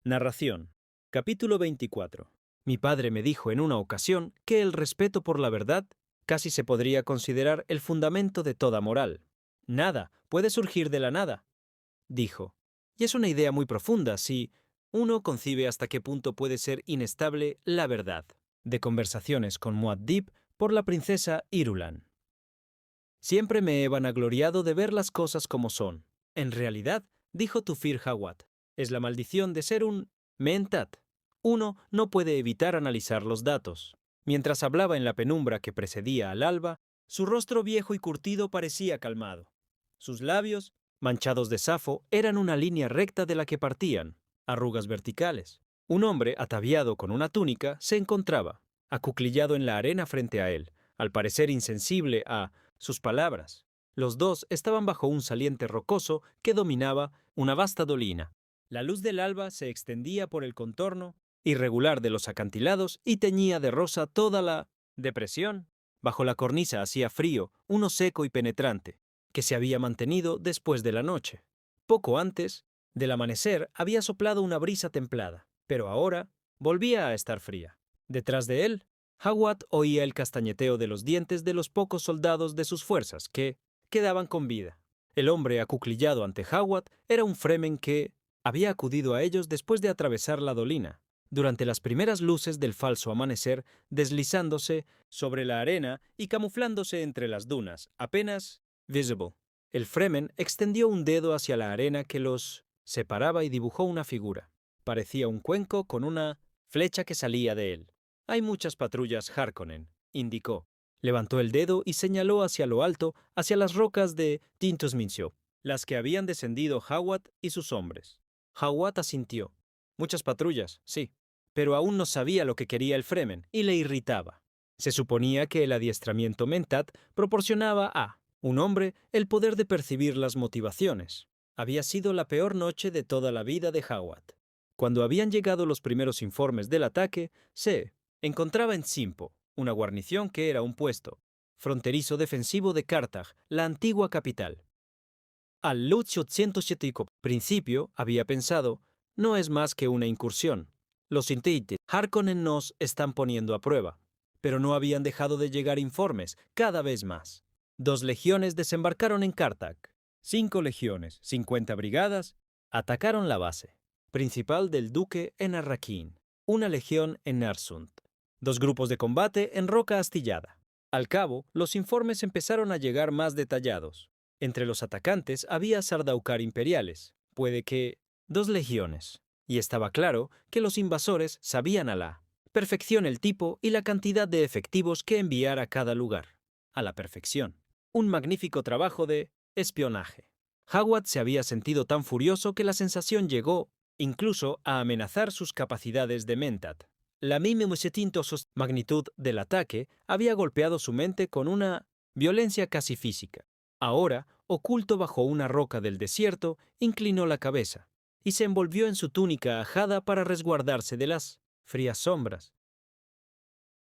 Narración. Capítulo 24. Mi padre me dijo en una ocasión que el respeto por la verdad casi se podría considerar el fundamento de toda moral. Nada puede surgir de la nada, dijo. Y es una idea muy profunda si uno concibe hasta qué punto puede ser inestable la verdad. De Conversaciones con Muad'Dib por la princesa Irulan. Siempre me he vanagloriado de ver las cosas como son. En realidad, dijo Tufir Hawat, es la maldición de ser un mentat. Uno no puede evitar analizar los datos. Mientras hablaba en la penumbra que precedía al alba, su rostro viejo y curtido parecía calmado. Sus labios, manchados de safo, eran una línea recta de la que partían arrugas verticales. Un hombre, ataviado con una túnica, se encontraba, acuclillado en la arena frente a él, al parecer insensible a sus palabras. Los dos estaban bajo un saliente rocoso que dominaba una vasta dolina. La luz del alba se extendía por el contorno irregular de los acantilados y teñía de rosa toda la depresión. Bajo la cornisa hacía frío, uno seco y penetrante, que se había mantenido después de la noche. Poco antes del amanecer había soplado una brisa templada, pero ahora volvía a estar fría. Detrás de él, Hawat oía el castañeteo de los dientes de los pocos soldados de sus fuerzas que quedaban con vida. El hombre acuclillado ante Hawat era un Fremen que había acudido a ellos después de atravesar la dolina, durante las primeras luces del falso amanecer, deslizándose sobre la arena y camuflándose entre las dunas, apenas visible. El Fremen extendió un dedo hacia la arena que los separaba y dibujó una figura. Parecía un cuenco con una flecha que salía de él. Hay muchas patrullas Harkonnen, indicó. Levantó el dedo y señaló hacia lo alto, hacia las rocas de Tintusmincio, las que habían descendido Hawat y sus hombres. Hawat asintió. Muchas patrullas, sí. Pero aún no sabía lo que quería el Fremen y le irritaba. Se suponía que el adiestramiento mentat proporcionaba a un hombre el poder de percibir las motivaciones. Había sido la peor noche de toda la vida de Hawat. Cuando habían llegado los primeros informes del ataque, se encontraba en Simpo, una guarnición que era un puesto fronterizo defensivo de Carthage, la antigua capital. Al 1807 principio había pensado, no es más que una incursión. Los Sintiites Harkonnen nos están poniendo a prueba. Pero no habían dejado de llegar informes, cada vez más. 2 legiones desembarcaron en Carthage. 5 legiones, 50 brigadas, atacaron la base principal del duque en Arrakeen, una legión en Narsund, 2 grupos de combate en Roca Astillada. Al cabo, los informes empezaron a llegar más detallados. Entre los atacantes había Sardaukar imperiales, puede que 2 legiones, y estaba claro que los invasores sabían a la perfección el tipo y la cantidad de efectivos que enviar a cada lugar. A la perfección. Un magnífico trabajo de espionaje. Hawat se había sentido tan furioso que la sensación llegó incluso a amenazar sus capacidades de mentat. La magnitud del ataque había golpeado su mente con una violencia casi física. Ahora, oculto bajo una roca del desierto, inclinó la cabeza y se envolvió en su túnica ajada para resguardarse de las frías sombras.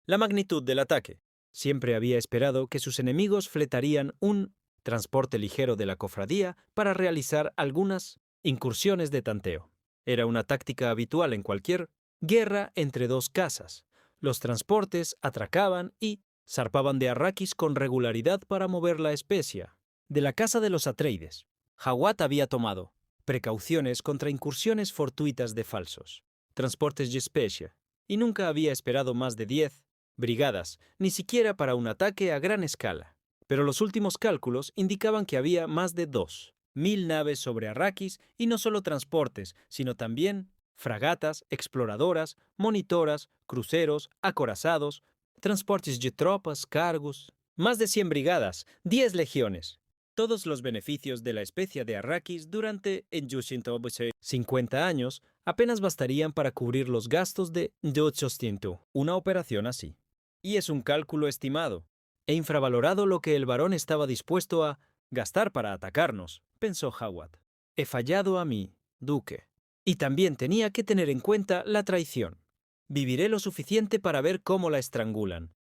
La magnitud del ataque. Siempre había esperado que sus enemigos fletarían un transporte ligero de la cofradía para realizar algunas incursiones de tanteo. Era una táctica habitual en cualquier guerra entre 2 casas. Los transportes atracaban y zarpaban de Arrakis con regularidad para mover la especia. De la casa de los Atreides, Hawat había tomado precauciones contra incursiones fortuitas de falsos transportes de especia, y nunca había esperado más de 10 brigadas, ni siquiera para un ataque a gran escala. Pero los últimos cálculos indicaban que había más de 2.000 naves sobre Arrakis, y no solo transportes, sino también fragatas, exploradoras, monitoras, cruceros, acorazados, transportes de tropas, cargos, más de 100 brigadas, 10 legiones. Todos los beneficios de la especia de Arrakis durante 50 años apenas bastarían para cubrir los gastos de 800, una operación así. Y es un cálculo estimado. He infravalorado lo que el varón estaba dispuesto a gastar para atacarnos, pensó Hawat. He fallado a mí, duque. Y también tenía que tener en cuenta la traición. Viviré lo suficiente para ver cómo la estrangulan,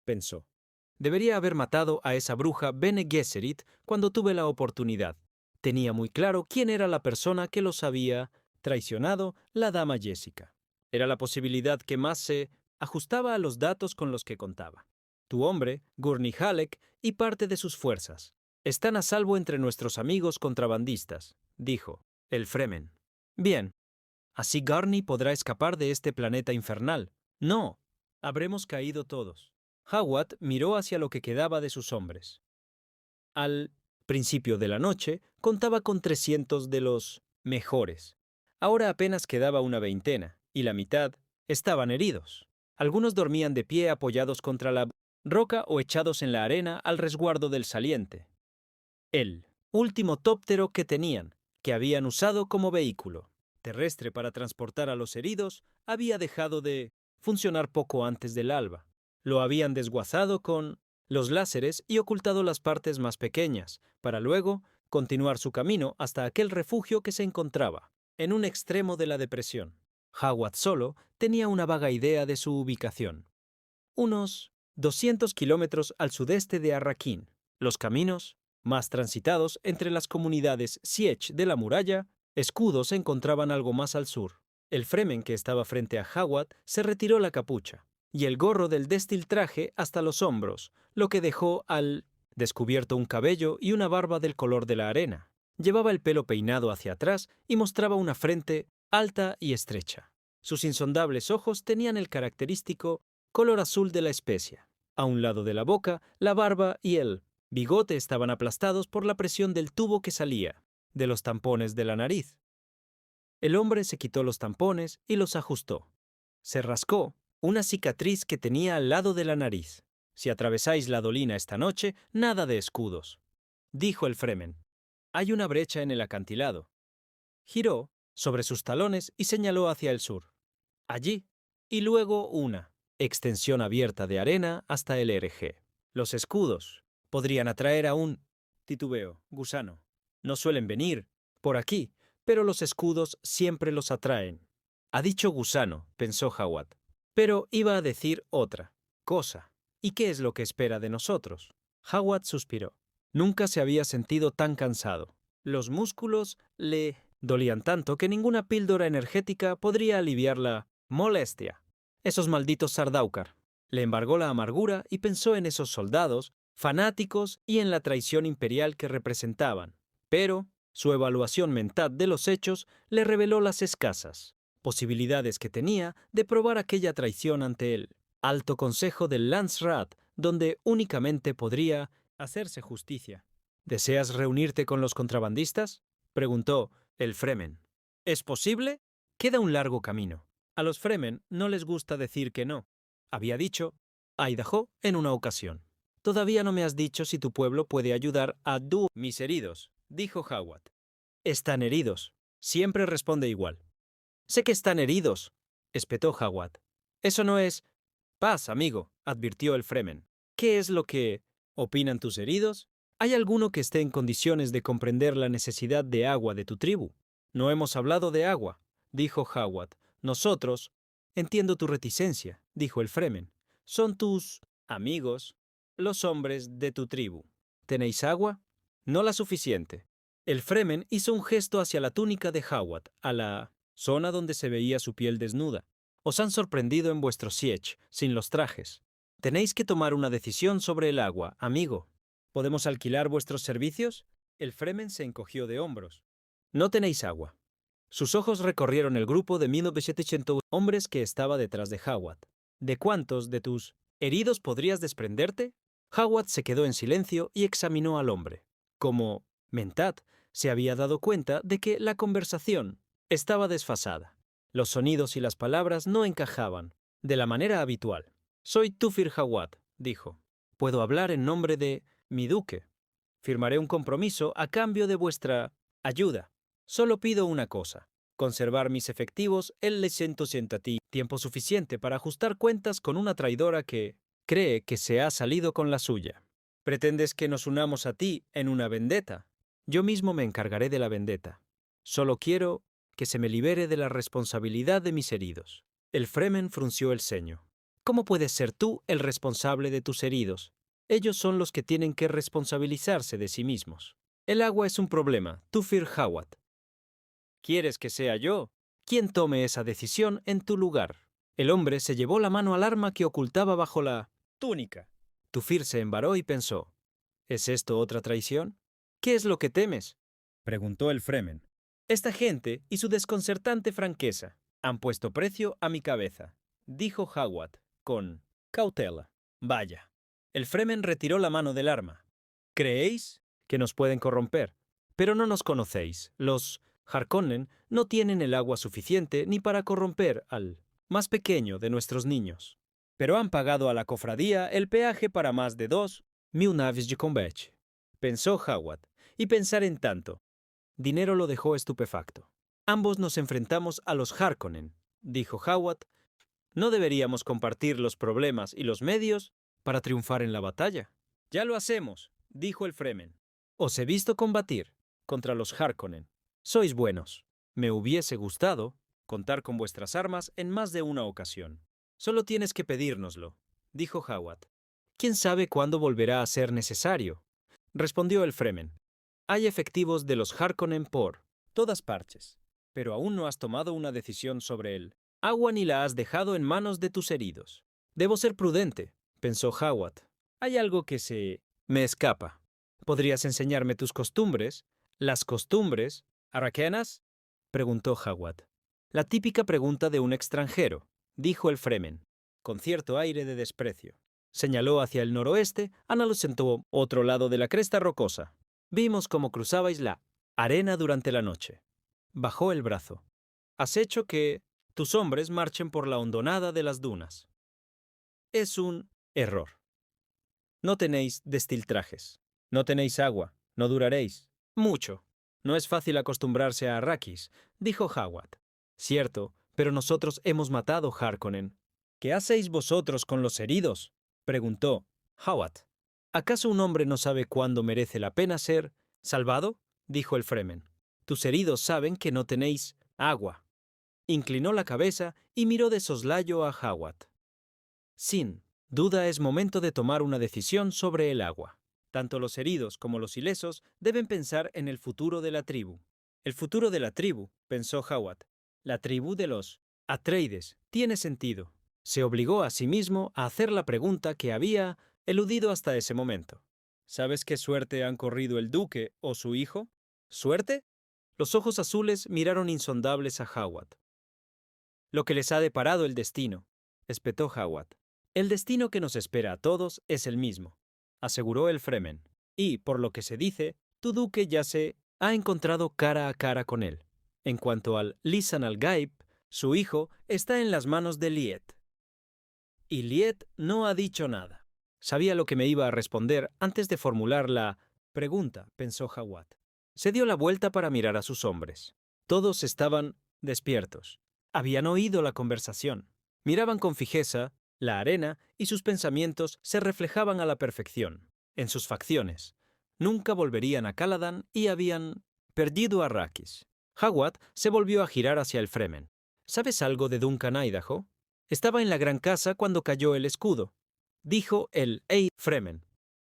pensó. Debería haber matado a esa bruja Bene Gesserit cuando tuve la oportunidad. Tenía muy claro quién era la persona que los había traicionado la dama Jessica. Era la posibilidad que más se ajustaba a los datos con los que contaba. Tu hombre, Gurney Halleck, y parte de sus fuerzas están a salvo entre nuestros amigos contrabandistas, dijo el Fremen. Bien. Así Gurney podrá escapar de este planeta infernal. No. Habremos caído todos. Hawat miró hacia lo que quedaba de sus hombres. Al principio de la noche, contaba con 300 de los mejores. Ahora apenas quedaba una veintena, y la mitad estaban heridos. Algunos dormían de pie apoyados contra la roca o echados en la arena al resguardo del saliente. El último tóptero que tenían, que habían usado como vehículo terrestre para transportar a los heridos, había dejado de funcionar poco antes del alba. Lo habían desguazado con los láseres y ocultado las partes más pequeñas, para luego continuar su camino hasta aquel refugio que se encontraba en un extremo de la depresión. Hawat solo tenía una vaga idea de su ubicación. Unos 200 kilómetros al sudeste de Arrakeen, los caminos más transitados entre las comunidades Sietch de la muralla, escudos se encontraban algo más al sur. El Fremen que estaba frente a Hawat se retiró la capucha y el gorro del destiltraje hasta los hombros, lo que dejó al descubierto un cabello y una barba del color de la arena. Llevaba el pelo peinado hacia atrás y mostraba una frente alta y estrecha. Sus insondables ojos tenían el característico color azul de la especia. A un lado de la boca, la barba y el bigote estaban aplastados por la presión del tubo que salía de los tampones de la nariz. El hombre se quitó los tampones y los ajustó. Se rascó una cicatriz que tenía al lado de la nariz. Si atravesáis la dolina esta noche, nada de escudos, dijo el Fremen. Hay una brecha en el acantilado. Giró sobre sus talones y señaló hacia el sur. Allí, y luego una extensión abierta de arena hasta el RG. Los escudos podrían atraer a un gusano. No suelen venir por aquí, pero los escudos siempre los atraen. Ha dicho gusano, pensó Hawat, pero iba a decir otra cosa. ¿Y qué es lo que espera de nosotros? Hawat suspiró. Nunca se había sentido tan cansado. Los músculos le dolían tanto que ninguna píldora energética podría aliviar la molestia. Esos malditos Sardaukar. Le embargó la amargura y pensó en esos soldados fanáticos y en la traición imperial que representaban. Pero su evaluación mental de los hechos le reveló las escasas posibilidades que tenía de probar aquella traición ante el alto consejo del Landsraad, donde únicamente podría hacerse justicia. ¿Deseas reunirte con los contrabandistas?, preguntó el Fremen. ¿Es posible? Queda un largo camino. A los Fremen no les gusta decir que no, había dicho Idaho en una ocasión. Todavía no me has dicho si tu pueblo puede ayudar a mis heridos, dijo Hawat. Están heridos. Siempre responde igual. Sé que están heridos, espetó Hawat. Eso no es paz, amigo, advirtió el Fremen. ¿Qué es lo que opinan tus heridos? ¿Hay alguno que esté en condiciones de comprender la necesidad de agua de tu tribu? No hemos hablado de agua, dijo Hawat. Nosotros. Entiendo tu reticencia, dijo el Fremen. Son tus amigos, los hombres de tu tribu. ¿Tenéis agua? No la suficiente. El Fremen hizo un gesto hacia la túnica de Hawat, a la zona donde se veía su piel desnuda. Os han sorprendido en vuestro sietch, sin los trajes. Tenéis que tomar una decisión sobre el agua, amigo. ¿Podemos alquilar vuestros servicios? El Fremen se encogió de hombros. No tenéis agua. Sus ojos recorrieron el grupo de 1700 hombres que estaba detrás de Hawat. ¿De cuántos de tus heridos podrías desprenderte? Hawat se quedó en silencio y examinó al hombre. Como Mentat se había dado cuenta de que la conversación estaba desfasada. Los sonidos y las palabras no encajaban de la manera habitual. Soy Tufir Hawat, dijo. Puedo hablar en nombre de mi duque. Firmaré un compromiso a cambio de vuestra ayuda. Solo pido una cosa: conservar mis efectivos en Le Centosientati, tiempo suficiente para ajustar cuentas con una traidora que cree que se ha salido con la suya. ¿Pretendes que nos unamos a ti en una vendetta? Yo mismo me encargaré de la vendetta. Solo quiero que se me libere de la responsabilidad de mis heridos. El Fremen frunció el ceño. ¿Cómo puedes ser tú el responsable de tus heridos? Ellos son los que tienen que responsabilizarse de sí mismos. El agua es un problema, Tufir Hawat. ¿Quieres que sea yo quien tome esa decisión en tu lugar. El hombre se llevó la mano al arma que ocultaba bajo la túnica. Tufir se embaró y pensó, ¿es esto otra traición? ¿Qué es lo que temes? Preguntó el Fremen. Esta gente y su desconcertante franqueza han puesto precio a mi cabeza, dijo Hawat, con cautela. Vaya. El Fremen retiró la mano del arma. ¿Creéis que nos pueden corromper? Pero no nos conocéis. Los Harkonnen no tienen el agua suficiente ni para corromper al más pequeño de nuestros niños. Pero han pagado a la cofradía el peaje para más de 2.000 naves de combate. Pensó Hawat, y pensar en tanto. Dinero lo dejó estupefacto. Ambos nos enfrentamos a los Harkonnen, dijo Hawat. ¿No deberíamos compartir los problemas y los medios para triunfar en la batalla? Ya lo hacemos, dijo el Fremen. Os he visto combatir contra los Harkonnen. Sois buenos. Me hubiese gustado contar con vuestras armas en más de una ocasión. Solo tienes que pedírnoslo, dijo Hawat. ¿Quién sabe cuándo volverá a ser necesario? Respondió el Fremen. Hay efectivos de los Harkonnen por todas partes, pero aún no has tomado una decisión sobre él. Agua ni la has dejado en manos de tus heridos. Debo ser prudente, pensó Hawat. Hay algo que se me escapa. ¿Podrías enseñarme tus costumbres? ¿Las costumbres arrakeanas? Preguntó Hawat. La típica pregunta de un extranjero, dijo el Fremen, con cierto aire de desprecio. Señaló hacia el noroeste, analizando otro lado de la cresta rocosa. Vimos cómo cruzabais la arena durante la noche. Bajó el brazo. Has hecho que tus hombres marchen por la hondonada de las dunas. Es un error. No tenéis destiltrajes. No tenéis agua. No duraréis. Mucho. No es fácil acostumbrarse a Arrakis, dijo Hawat. Cierto, pero nosotros hemos matado Harkonnen. ¿Qué hacéis vosotros con los heridos? Preguntó Hawat. ¿Acaso un hombre no sabe cuándo merece la pena ser salvado? Dijo el Fremen. Tus heridos saben que no tenéis agua. Inclinó la cabeza y miró de soslayo a Hawat. Sin duda es momento de tomar una decisión sobre el agua. Tanto los heridos como los ilesos deben pensar en el futuro de la tribu. El futuro de la tribu, pensó Hawat. La tribu de los Atreides tiene sentido. Se obligó a sí mismo a hacer la pregunta que había eludido hasta ese momento. ¿Sabes qué suerte han corrido el duque o su hijo? ¿Suerte? Los ojos azules miraron insondables a Hawat. Lo que les ha deparado el destino, espetó Hawat. El destino que nos espera a todos es el mismo, aseguró el Fremen. Y, por lo que se dice, tu duque ya se ha encontrado cara a cara con él. En cuanto al Lisan al-Gaib, su hijo está en las manos de Liet. Y Liet no ha dicho nada. Sabía lo que me iba a responder antes de formular la pregunta, pensó Hawat. Se dio la vuelta para mirar a sus hombres. Todos estaban despiertos. Habían oído la conversación. Miraban con fijeza la arena y sus pensamientos se reflejaban a la perfección en sus facciones. Nunca volverían a Caladan y habían perdido a Arrakis. Hawat se volvió a girar hacia el Fremen. ¿Sabes algo de Duncan Idaho? Estaba en la gran casa cuando cayó el escudo, dijo el Fremen.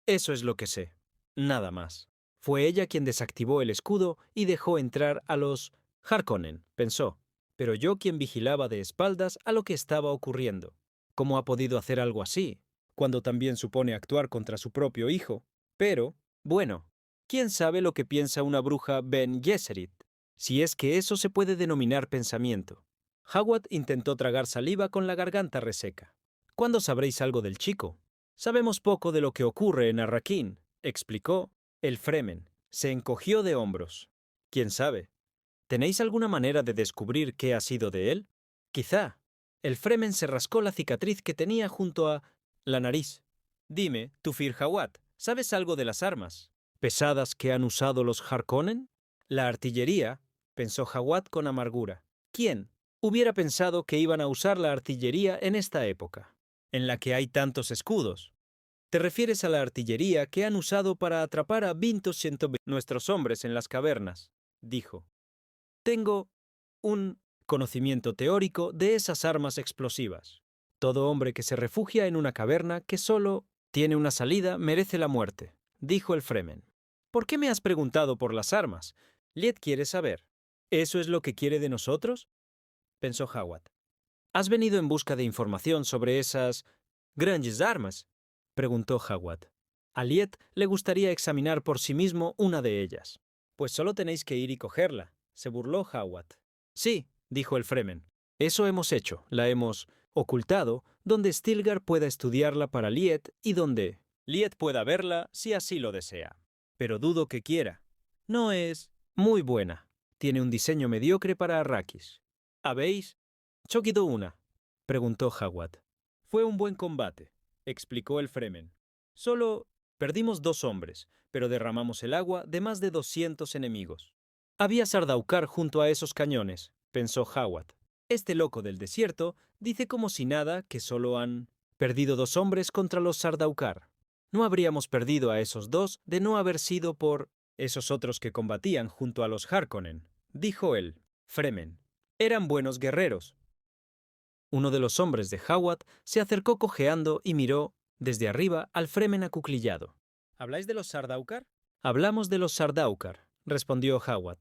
Eso es lo que sé. Nada más. Fue ella quien desactivó el escudo y dejó entrar a los Harkonnen, pensó. Pero yo quien vigilaba de espaldas a lo que estaba ocurriendo. ¿Cómo ha podido hacer algo así, cuando también supone actuar contra su propio hijo? Pero, bueno, ¿quién sabe lo que piensa una bruja Ben Gesserit? Si es que eso se puede denominar pensamiento. Hawat intentó tragar saliva con la garganta reseca. ¿Cuándo sabréis algo del chico? Sabemos poco de lo que ocurre en Arrakeen, explicó el Fremen. Se encogió de hombros. ¿Quién sabe? ¿Tenéis alguna manera de descubrir qué ha sido de él? Quizá. El Fremen se rascó la cicatriz que tenía junto a la nariz. Dime, Tufir Hawat, ¿sabes algo de las armas pesadas que han usado los Harkonnen? La artillería, pensó Hawat con amargura. ¿Quién hubiera pensado que iban a usar la artillería en esta época, en la que hay tantos escudos? ¿Te refieres a la artillería que han usado para atrapar a nuestros hombres en las cavernas? Dijo. Tengo un conocimiento teórico de esas armas explosivas. Todo hombre que se refugia en una caverna que solo tiene una salida merece la muerte, dijo el Fremen. ¿Por qué me has preguntado por las armas? Liet quiere saber. ¿Eso es lo que quiere de nosotros? pensó Howard. ¿Has venido en busca de información sobre esas grandes armas?, preguntó Howard. A Liet le gustaría examinar por sí mismo una de ellas. Pues solo tenéis que ir y cogerla, se burló Howard. Sí, dijo el Fremen. Eso hemos hecho, la hemos ocultado donde Stilgar pueda estudiarla para Liet y donde Liet pueda verla si así lo desea. Pero dudo que quiera. No es muy buena. Tiene un diseño mediocre para Arrakis. ¿Habéis choquido una?, preguntó Howard. Fue un buen combate, explicó el Fremen. Solo perdimos 2 hombres, pero derramamos el agua de más de 200 enemigos. Había Sardaukar junto a esos cañones, pensó Howard. Este loco del desierto dice como si nada que solo han perdido 2 hombres contra los Sardaukar. No habríamos perdido a esos 2 de no haber sido por esos otros que combatían junto a los Harkonnen, dijo él. Fremen. Eran buenos guerreros. Uno de los hombres de Howard se acercó cojeando y miró desde arriba al Fremen acuclillado. ¿Habláis de los Sardaukar? Hablamos de los Sardaukar, respondió Howard.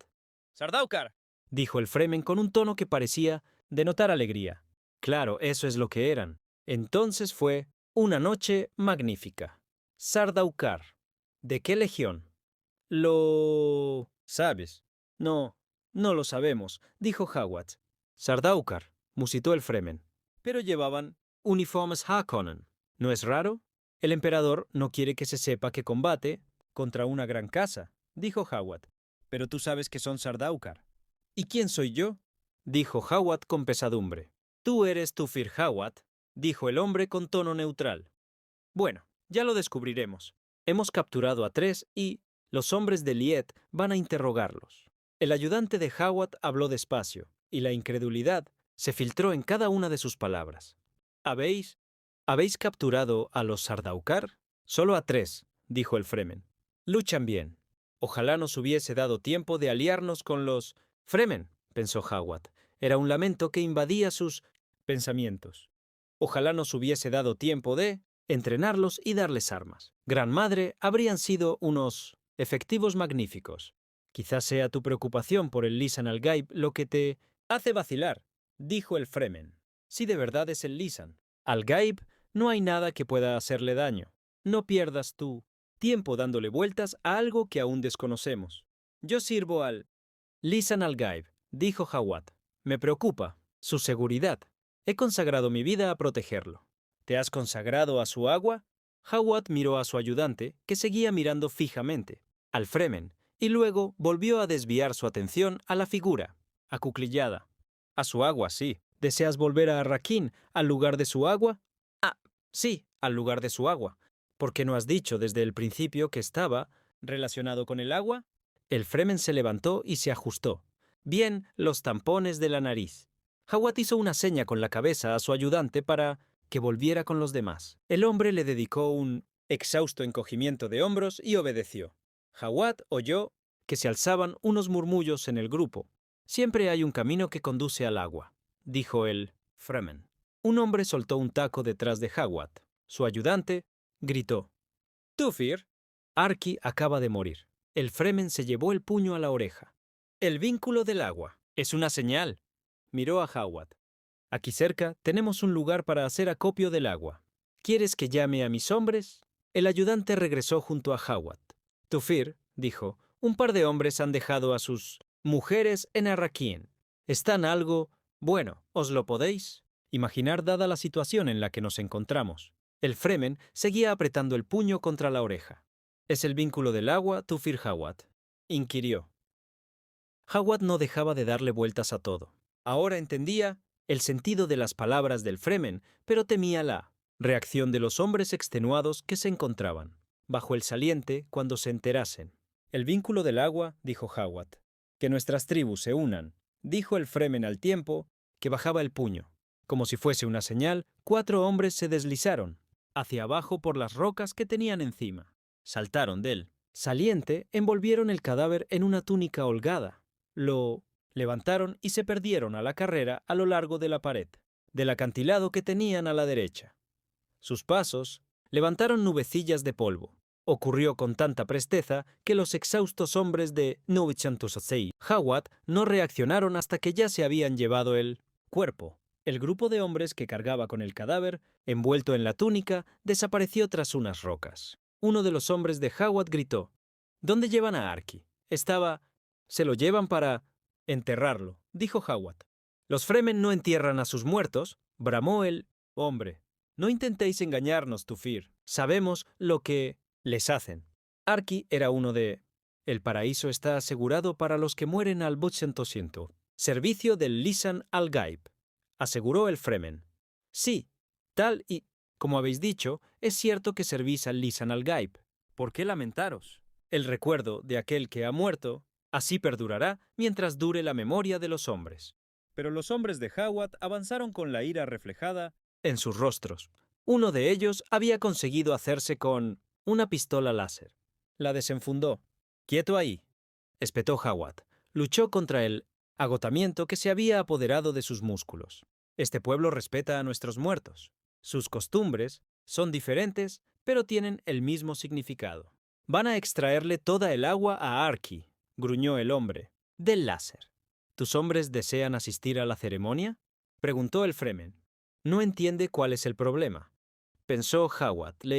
¡Sardaukar!, dijo el Fremen con un tono que parecía denotar alegría. Claro, eso es lo que eran. Entonces fue una noche magnífica. Sardaukar. ¿De qué legión? Lo sabes. No lo sabemos, dijo Howard. Sardaukar, musitó el Fremen. Pero llevaban uniformes Harkonnen. ¿No es raro? El emperador no quiere que se sepa que combate contra una gran casa, dijo Howard. Pero tú sabes que son Sardaukar. ¿Y quién soy yo?, dijo Howard con pesadumbre. Tú eres Tufir Hawat, dijo el hombre con tono neutral. Bueno, ya lo descubriremos. Hemos capturado a 3 y los hombres de Liet van a interrogarlos. El ayudante de Hawat habló despacio, y la incredulidad se filtró en cada una de sus palabras. ¿Habéis capturado a los Sardaukar? Solo a 3, dijo el Fremen. Luchan bien. Ojalá nos hubiese dado tiempo de aliarnos con los Fremen, pensó Hawat. Era un lamento que invadía sus pensamientos. Ojalá nos hubiese dado tiempo de entrenarlos y darles armas. Gran Madre, habrían sido unos efectivos magníficos. Quizás sea tu preocupación por el Lisan al-Gaib lo que te hace vacilar, dijo el Fremen. Si de verdad es el Lisan al-Gaib, no hay nada que pueda hacerle daño. No pierdas tu tiempo dándole vueltas a algo que aún desconocemos. Yo sirvo al Lisan al-Gaib, dijo Hawat. Me preocupa su seguridad. He consagrado mi vida a protegerlo. ¿Te has consagrado a su agua? Hawat miró a su ayudante, que seguía mirando fijamente al Fremen, y luego volvió a desviar su atención a la figura, acuclillada. A su agua, sí. ¿Deseas volver a Arrakeen al lugar de su agua? Ah, sí, al lugar de su agua. ¿Por qué no has dicho desde el principio que estaba relacionado con el agua? El Fremen se levantó y se ajustó bien los tampones de la nariz. Hawat hizo una seña con la cabeza a su ayudante para que volviera con los demás. El hombre le dedicó un exhausto encogimiento de hombros y obedeció. Hawat oyó que se alzaban unos murmullos en el grupo. Siempre hay un camino que conduce al agua, dijo el Fremen. Un hombre soltó un taco detrás de Hawat. Su ayudante gritó: «Tufir, Arki acaba de morir». El Fremen se llevó el puño a la oreja. El vínculo del agua. Es una señal. Miró a Hawat. Aquí cerca tenemos un lugar para hacer acopio del agua. ¿Quieres que llame a mis hombres? El ayudante regresó junto a Hawat. Tufir, dijo, un par de hombres han dejado a sus mujeres en Arrakeen. ¿Están algo? Bueno, ¿os lo podéis imaginar dada la situación en la que nos encontramos? El Fremen seguía apretando el puño contra la oreja. ¿Es el vínculo del agua, Tufir Hawat?, inquirió. Hawat no dejaba de darle vueltas a todo. Ahora entendía el sentido de las palabras del Fremen, pero temía la reacción de los hombres extenuados que se encontraban bajo el saliente cuando se enterasen. El vínculo del agua, dijo Hawat. Que nuestras tribus se unan, dijo el Fremen al tiempo que bajaba el puño. Como si fuese una señal, 4 hombres se deslizaron hacia abajo por las rocas que tenían encima. Saltaron del saliente, envolvieron el cadáver en una túnica holgada. Lo levantaron y se perdieron a la carrera a lo largo de la pared, del acantilado que tenían a la derecha. Sus pasos levantaron nubecillas de polvo. Ocurrió con tanta presteza que los exhaustos hombres de Nubichantusasei Hawat no reaccionaron hasta que ya se habían llevado el cuerpo. El grupo de hombres que cargaba con el cadáver, envuelto en la túnica, desapareció tras unas rocas. Uno de los hombres de Hawat gritó: «¿Dónde llevan a Arki?» «Se lo llevan para enterrarlo», dijo Hawat. «Los Fremen no entierran a sus muertos», bramó el hombre. «No intentéis engañarnos, Tufir. Sabemos lo que les hacen». Arki era uno de... «El paraíso está asegurado para los que mueren al Butchentosiento. Servicio del Lisan al-Gaib», aseguró el Fremen. «Sí, tal y como habéis dicho, es cierto que servís al Lisan al-Gaib. ¿Por qué lamentaros? El recuerdo de aquel que ha muerto, así perdurará mientras dure la memoria de los hombres». Pero los hombres de Hawat avanzaron con la ira reflejada en sus rostros. Uno de ellos había conseguido hacerse con una pistola láser. La desenfundó. «Quieto ahí», espetó Hawat. Luchó contra el agotamiento que se había apoderado de sus músculos. «Este pueblo respeta a nuestros muertos. Sus costumbres son diferentes, pero tienen el mismo significado. Van a extraerle toda el agua a Arki», gruñó el hombre, «del láser». «¿Tus hombres desean asistir a la ceremonia?», preguntó el Fremen. «No entiende cuál es el problema», pensó Hawat. La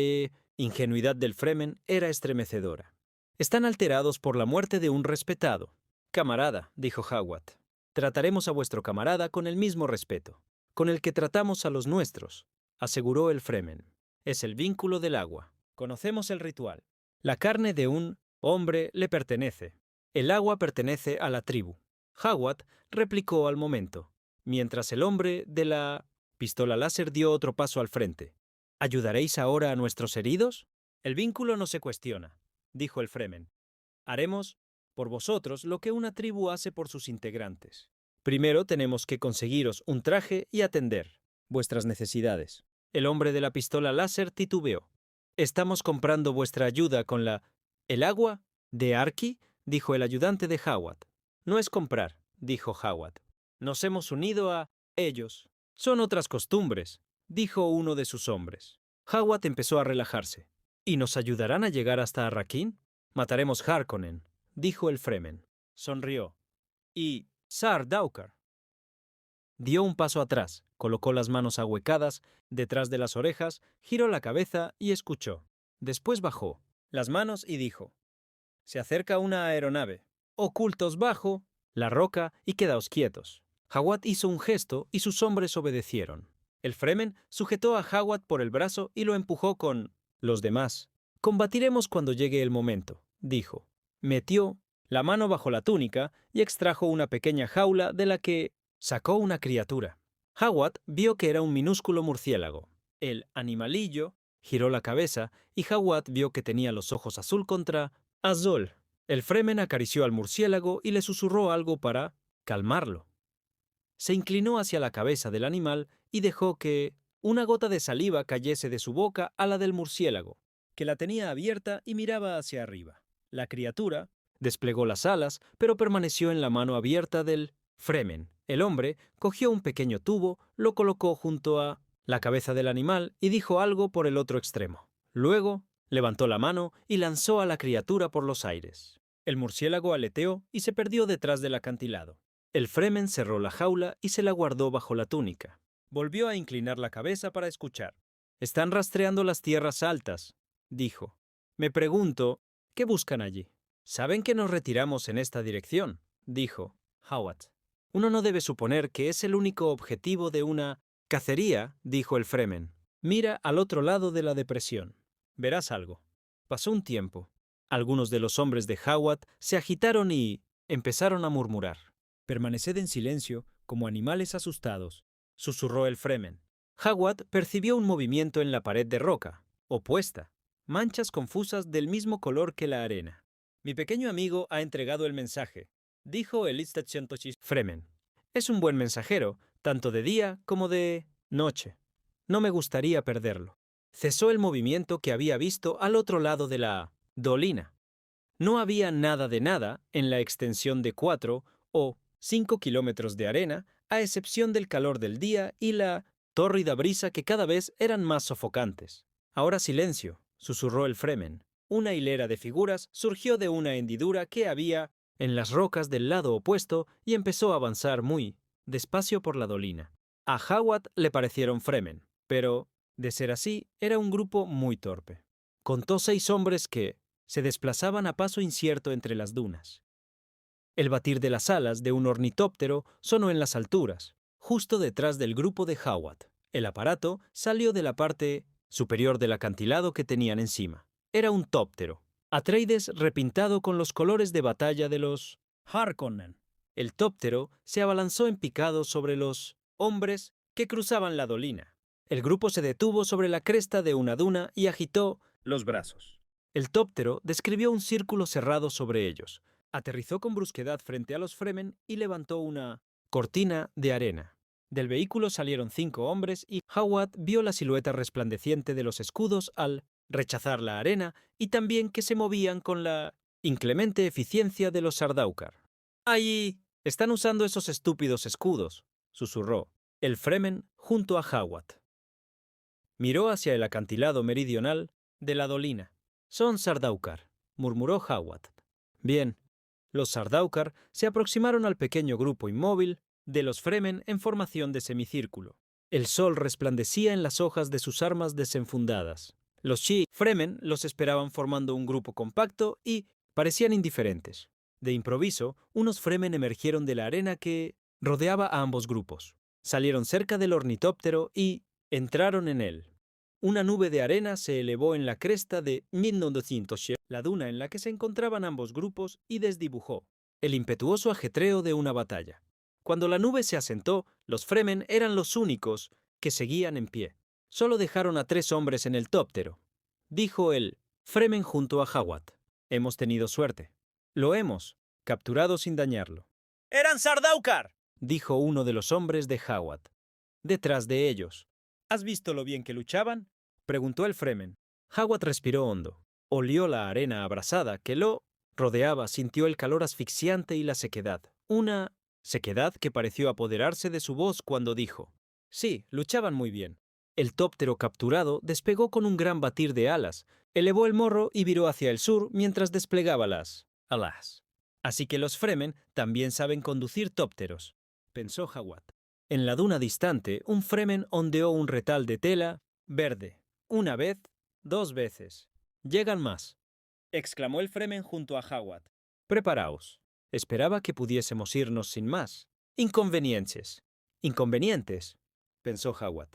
ingenuidad del Fremen era estremecedora. «Están alterados por la muerte de un respetado». «Camarada», dijo Hawat, «trataremos a vuestro camarada con el mismo respeto con el que tratamos a los nuestros», aseguró el Fremen. «Es el vínculo del agua. Conocemos el ritual. La carne de un hombre le pertenece. El agua pertenece a la tribu». Hawat replicó al momento, mientras el hombre de la pistola láser dio otro paso al frente. «¿Ayudaréis ahora a nuestros heridos?» «El vínculo no se cuestiona», dijo el Fremen. «Haremos por vosotros lo que una tribu hace por sus integrantes. Primero tenemos que conseguiros un traje y atender vuestras necesidades». El hombre de la pistola láser titubeó. «¿Estamos comprando vuestra ayuda con el agua de Arki?», dijo el ayudante de Hawat. «No es comprar», dijo Hawat. «Nos hemos unido a ellos. Son otras costumbres», dijo uno de sus hombres. Hawat empezó a relajarse. «¿Y nos ayudarán a llegar hasta Arrakeen?» «Mataremos Harkonnen», dijo el Fremen. Sonrió. «Y Sar Daukar». Dio un paso atrás, colocó las manos ahuecadas detrás de las orejas, giró la cabeza y escuchó. Después bajó las manos y dijo: «Se acerca una aeronave. Ocultos bajo la roca y quedaos quietos». Hawat hizo un gesto y sus hombres obedecieron. El Fremen sujetó a Hawat por el brazo y lo empujó con los demás. «Combatiremos cuando llegue el momento», dijo. Metió la mano bajo la túnica y extrajo una pequeña jaula de la que sacó una criatura. Hawat vio que era un minúsculo murciélago. El animalillo giró la cabeza y Hawat vio que tenía los ojos azul contra azul. El Fremen acarició al murciélago y le susurró algo para calmarlo. Se inclinó hacia la cabeza del animal y dejó que una gota de saliva cayese de su boca a la del murciélago, que la tenía abierta y miraba hacia arriba. La criatura desplegó las alas, pero permaneció en la mano abierta del Fremen. El hombre cogió un pequeño tubo, lo colocó junto a la cabeza del animal y dijo algo por el otro extremo. Luego levantó la mano y lanzó a la criatura por los aires. El murciélago aleteó y se perdió detrás del acantilado. El Fremen cerró la jaula y se la guardó bajo la túnica. Volvió a inclinar la cabeza para escuchar. «Están rastreando las tierras altas», dijo. «Me pregunto, ¿qué buscan allí?» «Saben que nos retiramos en esta dirección», dijo Hawat. «Uno no debe suponer que es el único objetivo de una cacería», dijo el Fremen. «Mira al otro lado de la depresión. Verás algo». Pasó un tiempo. Algunos de los hombres de Hawat se agitaron y empezaron a murmurar. «Permaneced en silencio, como animales asustados», susurró el Fremen. Hawat percibió un movimiento en la pared de roca, opuesta, manchas confusas del mismo color que la arena. «Mi pequeño amigo ha entregado el mensaje», dijo el Itztachantochis Fremen. «Es un buen mensajero, tanto de día como de noche. No me gustaría perderlo». Cesó el movimiento que había visto al otro lado de la dolina. No había nada de nada en la extensión de 4 o 5 kilómetros de arena, a excepción del calor del día y la tórrida brisa que cada vez eran más sofocantes. «Ahora silencio», susurró el Fremen. Una hilera de figuras surgió de una hendidura que había en las rocas del lado opuesto y empezó a avanzar muy despacio por la dolina. A Hawat le parecieron Fremen, pero, de ser así, era un grupo muy torpe. Contó 6 hombres que se desplazaban a paso incierto entre las dunas. El batir de las alas de un ornitóptero sonó en las alturas, justo detrás del grupo de Hawat. El aparato salió de la parte superior del acantilado que tenían encima. Era un tóptero. Atreides repintado con los colores de batalla de los Harkonnen. El tóptero se abalanzó en picado sobre los hombres que cruzaban la dolina. El grupo se detuvo sobre la cresta de una duna y agitó los brazos. El tóptero describió un círculo cerrado sobre ellos. Aterrizó con brusquedad frente a los Fremen y levantó una cortina de arena. Del vehículo salieron 5 hombres y Hawat vio la silueta resplandeciente de los escudos al rechazar la arena y también que se movían con la inclemente eficiencia de los Sardaukar. «¡Allí! Están usando esos estúpidos escudos», susurró el Fremen junto a Hawat. Miró hacia el acantilado meridional de la dolina. «Son Sardaukar», murmuró Hawat. Bien. Los Sardaukar se aproximaron al pequeño grupo inmóvil de los Fremen en formación de semicírculo. El sol resplandecía en las hojas de sus armas desenfundadas. Los Shi Fremen los esperaban formando un grupo compacto y parecían indiferentes. De improviso, unos Fremen emergieron de la arena que rodeaba a ambos grupos. Salieron cerca del ornitóptero y entraron en él. Una nube de arena se elevó en la cresta de 1200, la duna en la que se encontraban ambos grupos, y desdibujó el impetuoso ajetreo de una batalla. Cuando la nube se asentó, los Fremen eran los únicos que seguían en pie. Solo dejaron a 3 hombres en el tóptero, dijo el Fremen junto a Hawat. Hemos tenido suerte. Lo hemos capturado sin dañarlo. ¡Eran Sardaukar!, dijo uno de los hombres de Hawat. Detrás de ellos. ¿Has visto lo bien que luchaban?, preguntó el Fremen. Hawat respiró hondo. Olió la arena abrasada que lo rodeaba, sintió el calor asfixiante y la sequedad. Una sequedad que pareció apoderarse de su voz cuando dijo: «Sí, luchaban muy bien». El tóptero capturado despegó con un gran batir de alas, elevó el morro y viró hacia el sur mientras desplegaba las alas. «Así que los Fremen también saben conducir tópteros», pensó Hawat. En la duna distante, un Fremen ondeó un retal de tela verde. «Una vez, 2 veces. Llegan más», exclamó el Fremen junto a Hawat. «Preparaos. Esperaba que pudiésemos irnos sin más. Inconvenientes. Inconvenientes», pensó Hawat.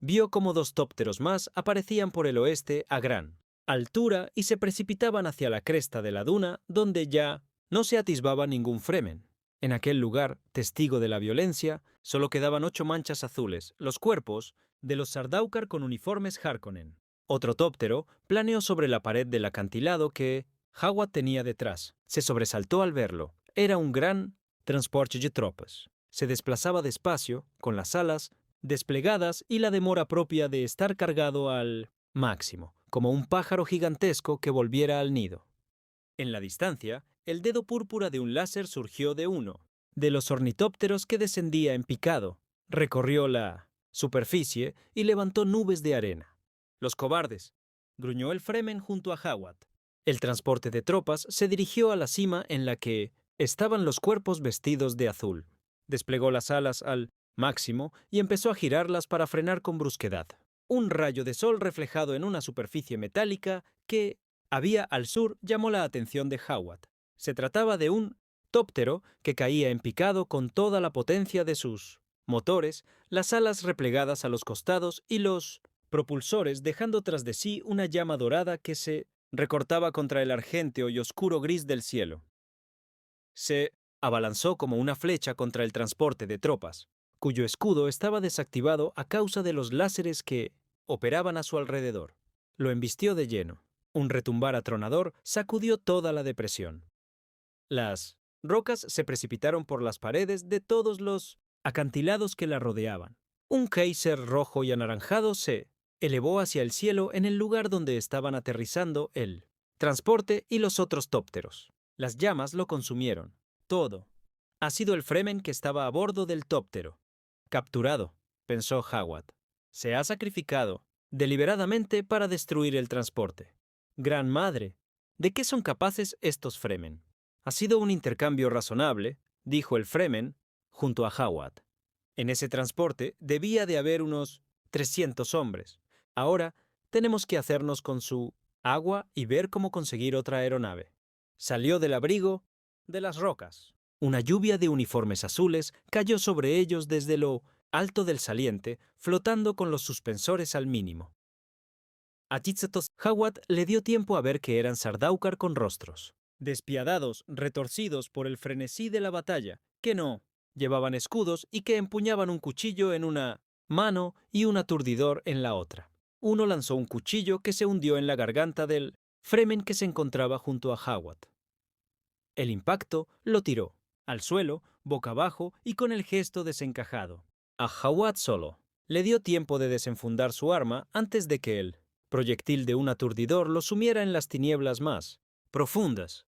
Vio cómo 2 tópteros más aparecían por el oeste a gran altura y se precipitaban hacia la cresta de la duna, donde ya no se atisbaba ningún Fremen. En aquel lugar, testigo de la violencia, solo quedaban 8 manchas azules, los cuerpos de los Sardaukar con uniformes Harkonnen. Otro tóptero planeó sobre la pared del acantilado que Hawat tenía detrás. Se sobresaltó al verlo. Era un gran transporte de tropas. Se desplazaba despacio, con las alas desplegadas y la demora propia de estar cargado al máximo, como un pájaro gigantesco que volviera al nido. En la distancia, el dedo púrpura de un láser surgió de uno de los ornitópteros que descendía en picado, recorrió la superficie y levantó nubes de arena. «Los cobardes», gruñó el Fremen junto a Hawat. El transporte de tropas se dirigió a la cima en la que estaban los cuerpos vestidos de azul. Desplegó las alas al máximo y empezó a girarlas para frenar con brusquedad. Un rayo de sol reflejado en una superficie metálica que había al sur llamó la atención de Hawat. Se trataba de un tóptero que caía en picado con toda la potencia de sus motores, las alas replegadas a los costados y los propulsores dejando tras de sí una llama dorada que se recortaba contra el argénteo y oscuro gris del cielo. Se abalanzó como una flecha contra el transporte de tropas, cuyo escudo estaba desactivado a causa de los láseres que operaban a su alrededor. Lo embistió de lleno. Un retumbar atronador sacudió toda la depresión. Las rocas se precipitaron por las paredes de todos los acantilados que la rodeaban. Un geyser rojo y anaranjado se elevó hacia el cielo en el lugar donde estaban aterrizando el transporte y los otros tópteros. Las llamas lo consumieron. Todo. Ha sido el Fremen que estaba a bordo del tóptero. Capturado, pensó Hawat. Se ha sacrificado deliberadamente para destruir el transporte. Gran madre, ¿de qué son capaces estos Fremen? Ha sido un intercambio razonable, dijo el Fremen junto a Hawat. En ese transporte debía de haber unos 300 hombres. Ahora tenemos que hacernos con su agua y ver cómo conseguir otra aeronave. Salió del abrigo de las rocas. Una lluvia de uniformes azules cayó sobre ellos desde lo alto del saliente, flotando con los suspensores al mínimo. A Tzitzatos Hawat le dio tiempo a ver que eran Sardaukar con rostros despiadados, retorcidos por el frenesí de la batalla, que no llevaban escudos y que empuñaban un cuchillo en una mano y un aturdidor en la otra. Uno lanzó un cuchillo que se hundió en la garganta del Fremen que se encontraba junto a Hawat. El impacto lo tiró al suelo, boca abajo y con el gesto desencajado. A Hawat solo le dio tiempo de desenfundar su arma antes de que el proyectil de un aturdidor lo sumiera en las tinieblas más profundas